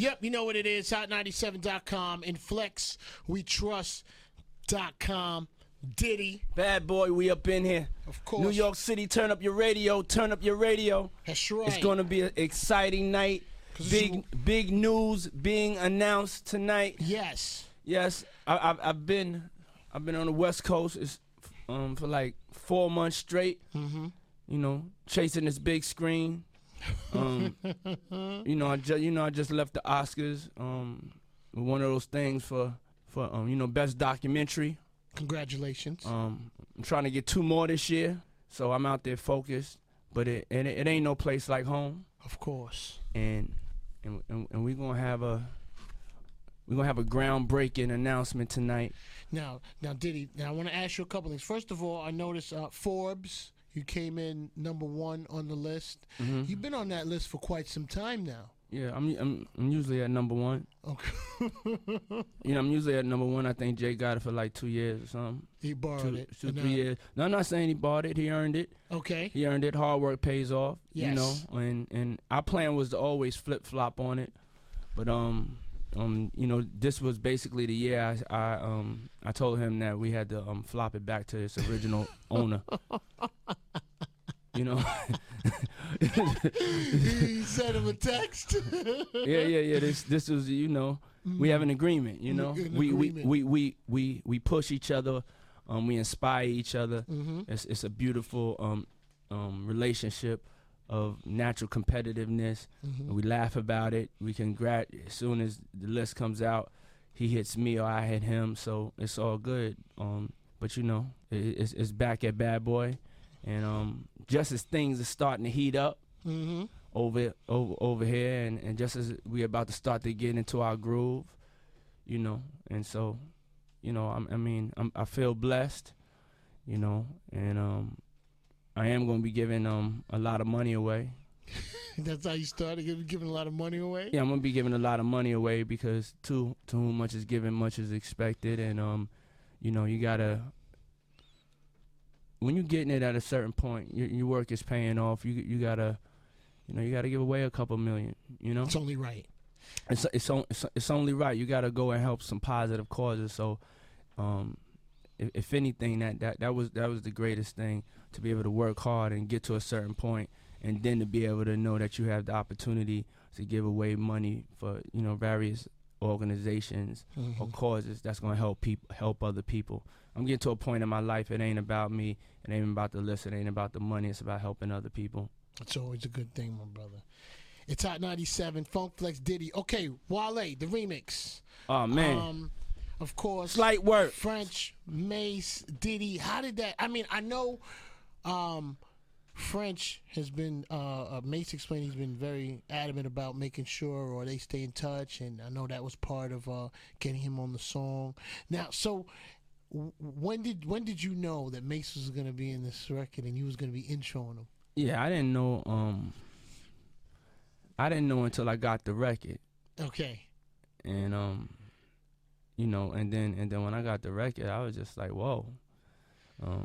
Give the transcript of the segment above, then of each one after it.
Yep, you know what it is. Hot97.com. InflexWeTrust.com. Diddy. Bad boy, we up in here. Of course. New York City, turn up your radio. Turn up your radio. That's right. It's going to be an exciting night. Big news being announced tonight. Yes. Yes. I've been on the West Coast for like 4 months straight. Mm-hmm. You know, chasing this big screen. I just left the Oscars. One of those things for best documentary. Congratulations. I'm trying to get 2 more this year, so I'm out there focused. But it ain't no place like home. Of course. And we're gonna have a groundbreaking announcement tonight. Now, Diddy. Now, I want to ask you a couple things. First of all, I noticed Forbes. You came in #1 on the list. Mm-hmm. You've been on that list for quite some time now. Yeah, I'm usually at #1. Okay. I'm usually at #1. I think Jay got it for like 2 years or something. He borrowed it. 3 years. No, I'm not saying he bought it. He earned it. Okay. He earned it. Hard work pays off. Yes. You know, and our plan was to always flip flop on it, but this was basically the year I told him that we had to flop it back to its original owner. You know. He sent him a text. Yeah. This was, we have an agreement. You know, we push each other, we inspire each other. Mm-hmm. It's a beautiful relationship of natural competitiveness. Mm-hmm. We laugh about it. We as soon as the list comes out, he hits me or I hit him. So it's all good. But it's back at Bad Boy. And just as things are starting to heat up mm-hmm. over here, and just as we're about to start to get into our groove, and so, I feel blessed, and I am going to be giving a lot of money away. That's how you started, giving a lot of money away? Yeah, I'm going to be giving a lot of money away because to whom much is given, much is expected, and you gotta. When you're getting it at a certain point, your work is paying off. You gotta give away a couple million. It's only right. It's only right. You gotta go and help some positive causes. So, if anything, that was the greatest thing, to be able to work hard and get to a certain point, and then to be able to know that you have the opportunity to give away money for various organizations mm-hmm. or causes that's going to help other people. I'm getting to a point in my life, it ain't about me, it ain't about the list, it ain't about the money, it's about helping other people. It's always a good thing, my brother. It's Hot 97, Funk Flex, Diddy. Okay, Wale, the remix. Oh, man. Of course. Slight work. French, Mase, Diddy. How did that, I know French has been, Mase explained he's been very adamant about making sure or they stay in touch, and I know that was part of getting him on the song. Now, so when did you know that Mase was going to be in this record and you was going to be introing him? Yeah, I didn't know until I got the record. Okay. And and then when I got the record, I was just like, whoa. I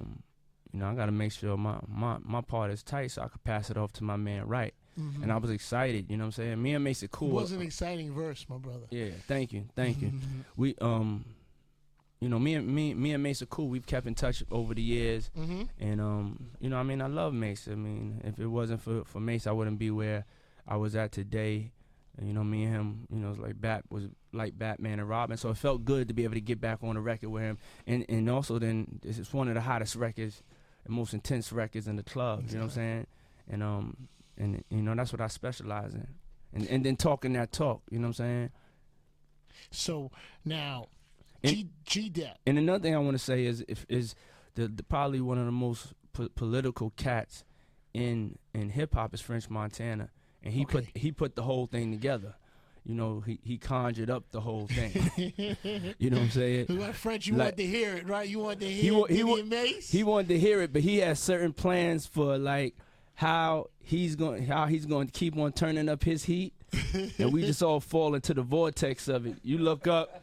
got to make sure my part is tight so I could pass it off to my man right. Mm-hmm. And I was excited, you know what I'm saying? Me and Mase it cool. It was an exciting verse, my brother. Yeah, thank you. Mm-hmm. We me and Mase are cool. We've kept in touch over the years. Mm-hmm. And I love Mase. If it wasn't for Mase, I wouldn't be where I was at today. And, me and him, it was like Batman and Robin. So it felt good to be able to get back on the record with him. And also then it's one of the hottest records and most intense records in the club. You know what I'm saying? And that's what I specialize in. And then talking that talk, you know what I'm saying? So now G.Dep. And another thing I want to say is the probably one of the most political cats in hip hop is French Montana. And he put the whole thing together. He conjured up the whole thing. You know what I'm saying? Like French, want to hear it, right? You want to hear Diddy and Mase? He wanted to hear it, but he has certain plans for like how he's going to keep on turning up his heat, and we just all fall into the vortex of it. You look up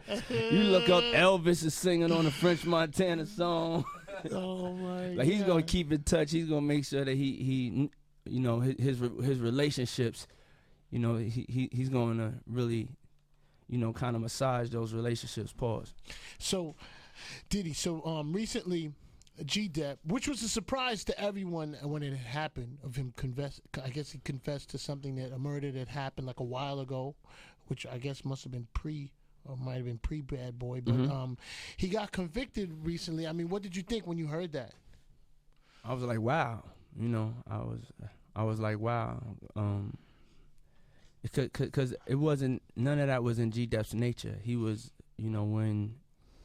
Elvis is singing on a French Montana song. Oh my! Like he's gonna keep in touch. He's gonna make sure that he his relationships, you know, he's going to really, you know, kind of massage those relationships. Pause. So, Diddy, recently, G.Dep, which was a surprise to everyone when it happened, of him I guess he confessed to something a murder that happened like a while ago, which I guess must have been might have been pre-Bad Boy, but he got convicted recently. I mean, what did you think when you heard that? I was like, wow. You know, I was like, wow. Because it wasn't, none of that was in G.Dep's nature. He was, you know, when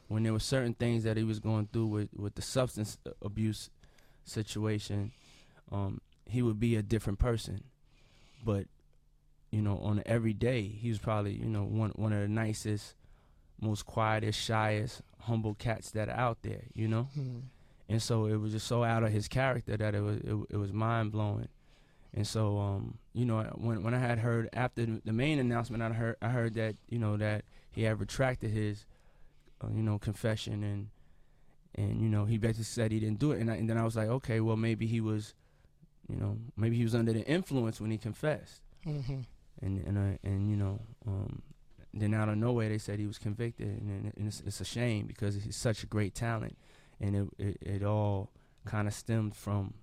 there were certain things that he was going through with the substance abuse situation, he would be a different person. But, you know, on every day, he was probably, you know, one of the nicest, most quietest, shyest, humble cats that are out there, you know? And so it was just so out of his character that it was mind-blowing. And so, you know, when I had heard after the main announcement, I heard that, you know, that he had retracted his, you know, confession, and you know, he basically said he didn't do it, and then I was like, okay, well, maybe he was, you know, maybe he was under the influence when he confessed, and you know, then out of nowhere they said he was convicted, and it's a shame because he's such a great talent, and it all kind of stemmed from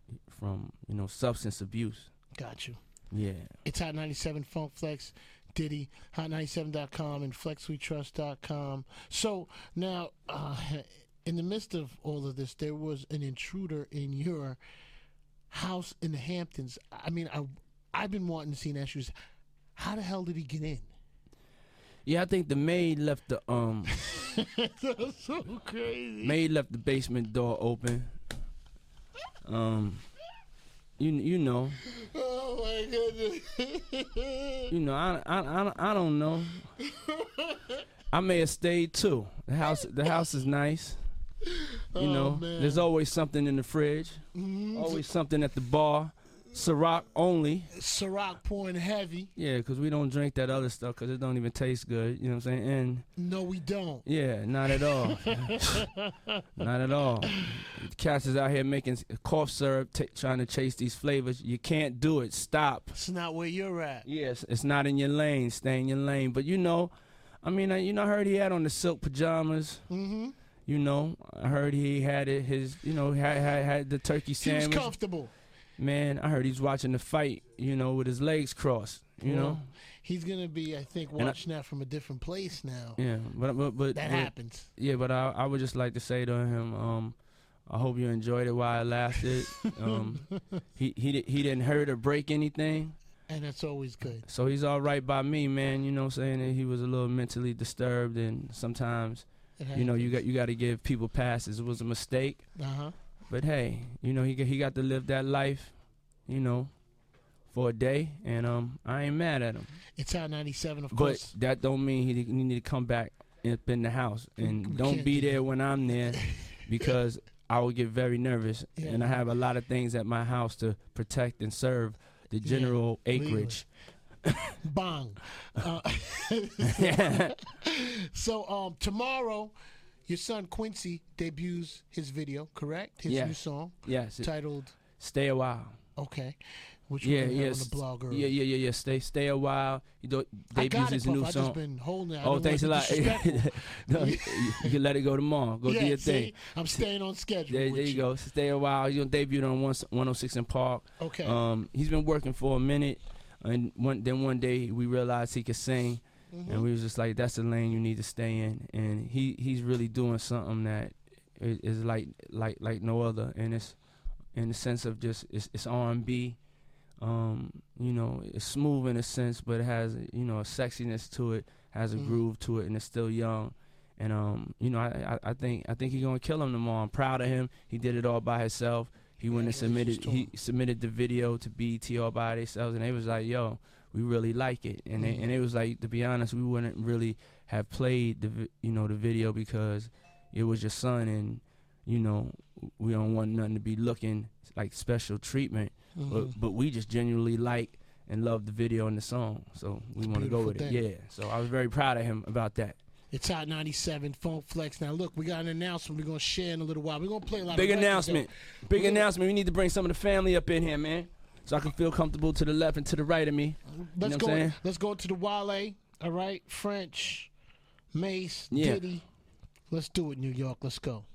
you know, substance abuse. Got you. Yeah. It's Hot 97 Funk Flex, Diddy, hot97.com and flexwetrust.com. So now, in the midst of all of this, there was an intruder in your house in the Hamptons. I mean, I've been wanting to see that. How the hell did he get in? Yeah, I think the maid left the That's so crazy. Maid left the basement door open. You know. Oh my goodness. You know, I don't know. I may have stayed too. The house is nice. You know, man. There's always something in the fridge. Always something at the bar. Ciroc only. Ciroc pouring heavy. Yeah, because we don't drink that other stuff because it don't even taste good. You know what I'm saying? And no, we don't. yeah, not at all. Not at all. Cats is out here making cough syrup, trying to chase these flavors. You can't do it. Stop. It's not where you're at. Yes, it's not in your lane. Stay in your lane. But you know, I mean, you know, I heard he had on the silk pajamas. You know, I heard he had his, you know, had the turkey sandwich. He was comfortable. Man, I heard he's watching the fight, you know, with his legs crossed, you know. He's going to be, I think, watching that from a different place now. Yeah, but that happens. Yeah, but I would just like to say to him, I hope you enjoyed it while it lasted. He didn't hurt or break anything. And that's always good. So he's all right by me, man, you know what I'm saying? And he was a little mentally disturbed, and sometimes, you know, you got to give people passes. It was a mistake. But hey, you know, he got to live that life, you know, for a day, and I ain't mad at him. It's Hot 97, of course. But that don't mean he need to come back up in the house, and don't be there when I'm there, because I will get very nervous, and I have a lot of things at my house to protect and serve the general acreage. Bong. So tomorrow, your son Quincy debuts his video, correct? His new song. Yes. Titled Stay a While. Okay. Which we're on the blog earlier. Yeah. Stay a while. He debuts his new song. I've just been holding it. Oh, thanks a lot. No, you can let it go tomorrow. Go do your thing. I'm staying on schedule. There you go. Stay a While. He's gonna debut on 106 in Park. Okay. He's been working for a minute, and then one day we realized he could sing. And we was just like, that's the lane you need to stay in. And he's really doing something that is like no other. And it's in the sense of just it's R&B. You know, it's smooth in a sense, but it has, you know, a sexiness to it, has a groove to it, and it's still young. And you know, I think he's gonna kill him tomorrow. I'm proud of him. He did it all by himself. He went and submitted the video to BET all by themselves, and they was like, yo, we really like it, and it was like, to be honest, we wouldn't really have played the video because it was your son, and you know, we don't want nothing to be looking like special treatment, but we just genuinely like and love the video and the song, so we want to go with it. Yeah, so I was very proud of him about that. It's Hot 97 Funk Flex. Now look, we got an announcement we're gonna share in a little while. We're gonna play a lot big of announcement. Big announcement. We need to bring some of the family up in here, man. so I can feel comfortable to the left and to the right of me. Let's what I'm saying? Let's go to the Wale. All right, French, Mase, Yeah. Diddy. Let's do it, New York. Let's go.